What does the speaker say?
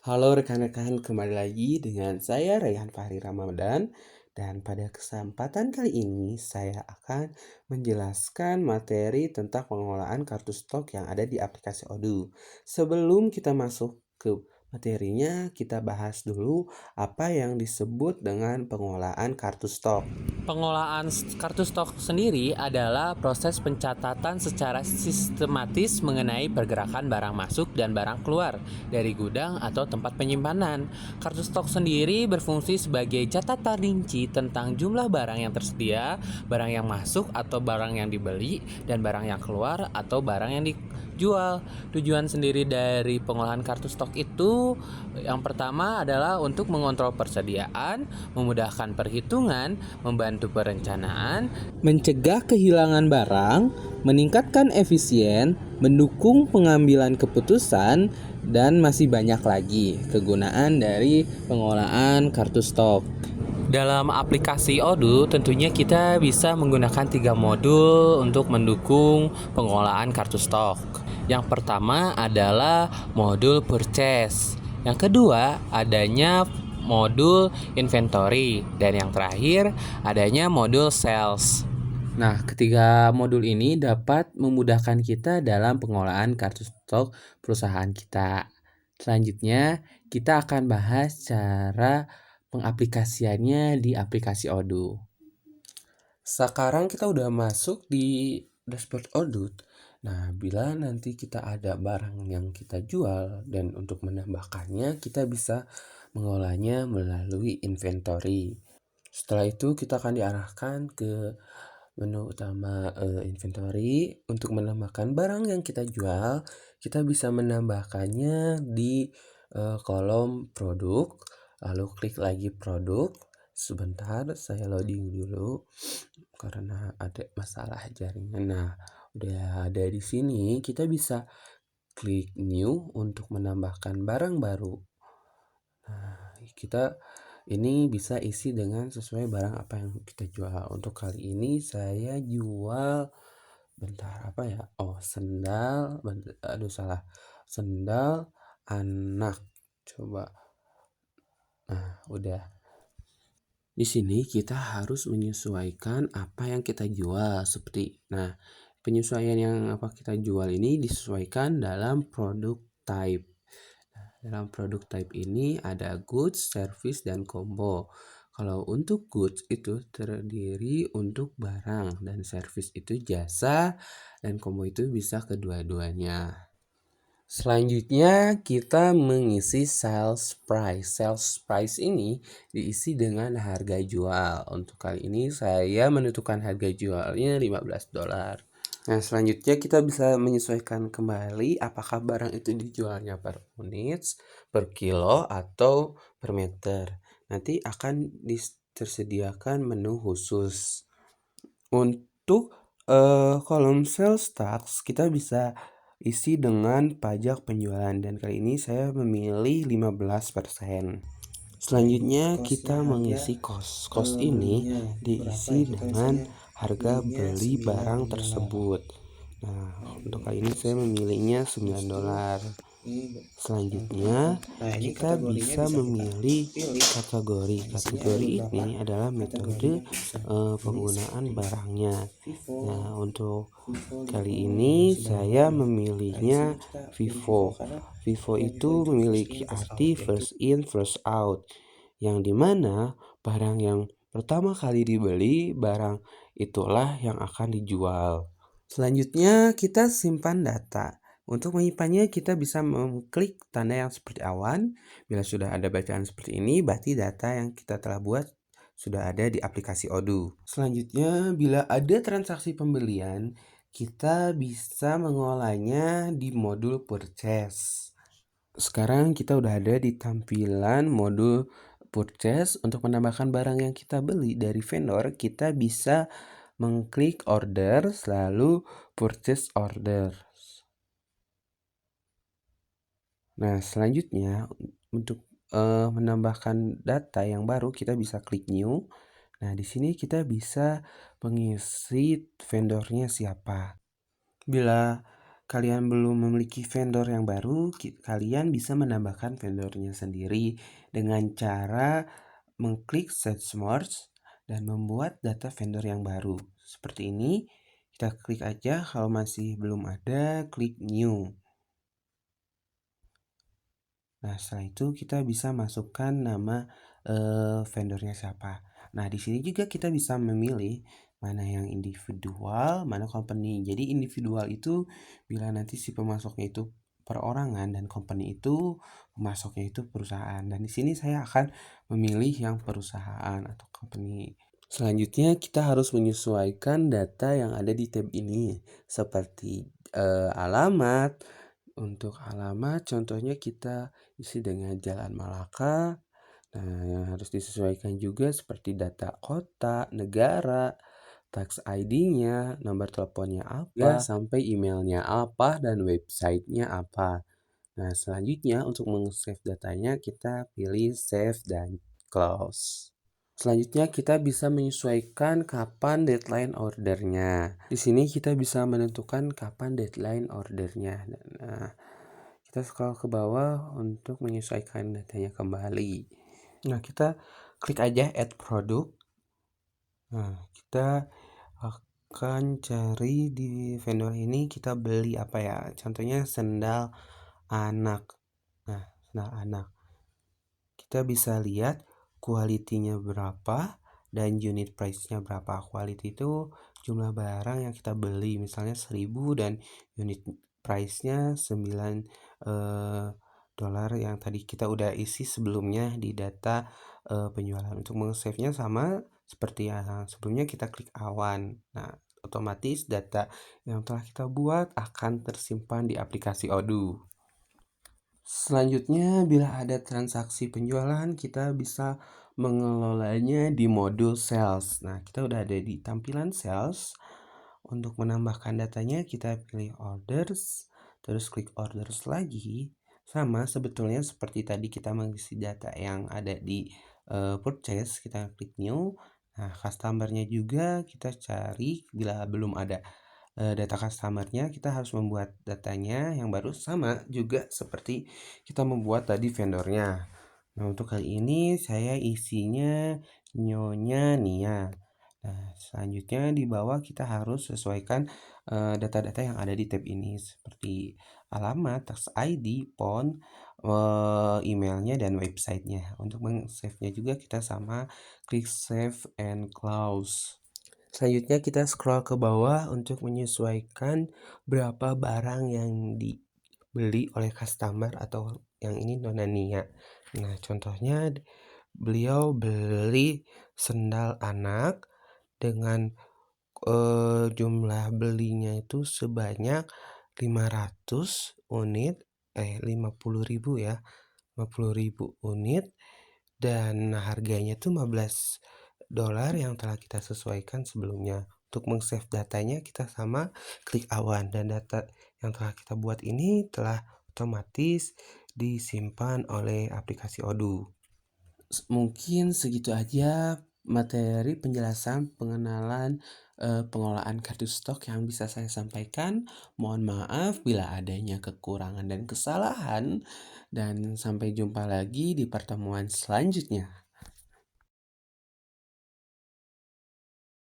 Halo rekan-rekan, kembali lagi dengan saya Rayhan Fahri Ramadan. Dan pada kesempatan kali ini saya akan menjelaskan materi tentang pengelolaan kartu stok yang ada di aplikasi Odoo. Sebelum kita masuk ke materinya, kita bahas dulu apa yang disebut dengan pengelolaan kartu stok. Pengelolaan kartu stok sendiri adalah proses pencatatan secara sistematis mengenai pergerakan barang masuk dan barang keluar dari gudang atau tempat penyimpanan. Kartu stok sendiri berfungsi sebagai catatan rinci tentang jumlah barang yang tersedia, barang yang masuk atau barang yang dibeli, dan barang yang keluar atau barang yang dijual. Tujuan sendiri dari pengolahan kartu stok itu yang pertama adalah untuk mengontrol persediaan, memudahkan perhitungan, membantu perencanaan, mencegah kehilangan barang, meningkatkan efisien, mendukung pengambilan keputusan, dan masih banyak lagi kegunaan dari pengolahan kartu stok. Dalam aplikasi Odoo tentunya kita bisa menggunakan 3 modul untuk mendukung pengolahan kartu stok. Yang pertama adalah modul purchase. Yang kedua adanya modul inventory, dan yang terakhir adanya modul sales. Nah, ketiga modul ini dapat memudahkan kita dalam pengolahan kartu stok perusahaan kita. Selanjutnya, kita akan bahas cara pengaplikasiannya di aplikasi Odoo. Sekarang kita udah masuk di dashboard Odoo. Nah, bila nanti kita ada barang yang kita jual dan untuk menambahkannya, kita bisa mengolahnya melalui inventory. Setelah itu kita akan diarahkan ke menu utama inventory. Untuk menambahkan barang yang kita jual, kita bisa menambahkannya di kolom produk, lalu klik lagi produk. Sebentar, saya loading dulu karena ada masalah jaringan. Nah, udah ada di sini, kita bisa klik new untuk menambahkan barang baru. Nah, kita ini bisa isi dengan sesuai barang apa yang kita jual. Untuk kali ini saya jual apa ya? Sendal, salah. Sendal anak. Coba. Nah, udah. Di sini kita harus menyesuaikan apa yang kita jual penyesuaian yang apa kita jual ini disesuaikan dalam produk type. Dalam produk type ini ada goods, service, dan combo. Kalau untuk goods itu terdiri untuk barang, dan service itu jasa, dan combo itu bisa kedua-duanya. Selanjutnya kita mengisi sales price. Sales price ini diisi dengan harga jual. Untuk kali ini saya menentukan harga jualnya $15. Nah, selanjutnya kita bisa menyesuaikan kembali apakah barang itu dijualnya per unit, per kilo, atau per meter. Nanti akan tersediakan menu khusus. Untuk kolom sales tax kita bisa isi dengan pajak penjualan, dan kali ini saya memilih 15%. Selanjutnya kita mengisi cost. Cost ini diisi dengan harga beli barang tersebut. Nah, untuk kali ini saya memilihnya $9. Selanjutnya kita bisa memilih kategori. Kategori ini adalah metode penggunaan barangnya. Nah, untuk kali ini saya memilihnya Vivo. Vivo itu memiliki arti first in first out, yang dimana barang yang pertama kali dibeli, barang itulah yang akan dijual. Selanjutnya kita simpan data. Untuk menyimpannya kita bisa mengklik tanda yang seperti awan. Bila sudah ada bacaan seperti ini, berarti data yang kita telah buat sudah ada di aplikasi Odoo. Selanjutnya, bila ada transaksi pembelian, kita bisa mengolahnya di modul purchase. Sekarang kita udah ada di tampilan modul purchase. Untuk menambahkan barang yang kita beli dari vendor, kita bisa mengklik order, lalu purchase order. Nah, selanjutnya untuk menambahkan data yang baru kita bisa klik new. Nah, di sini kita bisa mengisi vendornya siapa. Bila kalian belum memiliki vendor yang baru, kalian bisa menambahkan vendornya sendiri dengan cara mengklik Search More dan membuat data vendor yang baru. Seperti ini, kita klik aja, kalau masih belum ada, klik New. Nah, setelah itu kita bisa masukkan nama vendornya siapa. Nah, di sini juga kita bisa memilih mana yang individual, mana company. Jadi individual itu bila nanti si pemasoknya itu perorangan dan company itu pemasoknya itu perusahaan. Dan di sini saya akan memilih yang perusahaan atau company. Selanjutnya kita harus menyesuaikan data yang ada di tab ini seperti alamat. Untuk alamat contohnya kita isi dengan Jalan Malaka. Nah, yang harus disesuaikan juga seperti data kota, negara, tax ID-nya, nomor teleponnya apa, sampai emailnya apa, dan websitenya apa. Nah, selanjutnya untuk meng-save datanya kita pilih Save dan Close. Selanjutnya kita bisa menyesuaikan kapan deadline ordernya. Di sini kita bisa menentukan kapan deadline ordernya. Nah, kita scroll ke bawah untuk menyesuaikan datanya kembali. Nah, kita klik aja Add Product. Nah, kita akan cari di vendor ini kita beli apa ya? Contohnya sendal anak. Nah, sendal anak. Kita bisa lihat quality-nya berapa dan unit price-nya berapa. Quality itu jumlah barang yang kita beli, misalnya 1000 dan unit price-nya 9 dolar yang tadi kita udah isi sebelumnya di data penjualan. Untuk meng-save-nya sama seperti yang sebelumnya, kita klik awan. Nah, otomatis data yang telah kita buat akan tersimpan di aplikasi Odoo. Selanjutnya, bila ada transaksi penjualan, kita bisa mengelolanya di modul sales. Nah, kita udah ada di tampilan sales. Untuk menambahkan datanya, kita pilih orders, terus klik orders lagi. Sama sebetulnya seperti tadi kita mengisi data yang ada di purchase, kita klik new. Nah, customer-nya juga kita cari, bila belum ada data customer-nya, kita harus membuat datanya yang baru, sama juga seperti kita membuat tadi vendornya. Nah, untuk kali ini saya isinya Nyonya Nia. Nah, selanjutnya di bawah kita harus sesuaikan data-data yang ada di tab ini seperti alamat, tax ID, PON, emailnya, dan websitenya. Untuk meng-save-nya juga kita sama klik Save and Close. Selanjutnya kita scroll ke bawah untuk menyesuaikan berapa barang yang dibeli oleh customer atau yang ini Nona Nia. Nah, contohnya beliau beli sendal anak dengan jumlah belinya itu sebanyak 500 unit, 50.000 ya, 50.000 unit, dan harganya tuh 15 dolar yang telah kita sesuaikan sebelumnya. Untuk meng-save datanya kita sama klik awan, dan data yang telah kita buat ini telah otomatis disimpan oleh aplikasi Odoo. Mungkin segitu aja materi penjelasan pengenalan pengelolaan kartu stok yang bisa saya sampaikan. Mohon maaf bila adanya kekurangan dan kesalahan, dan sampai jumpa lagi di pertemuan selanjutnya.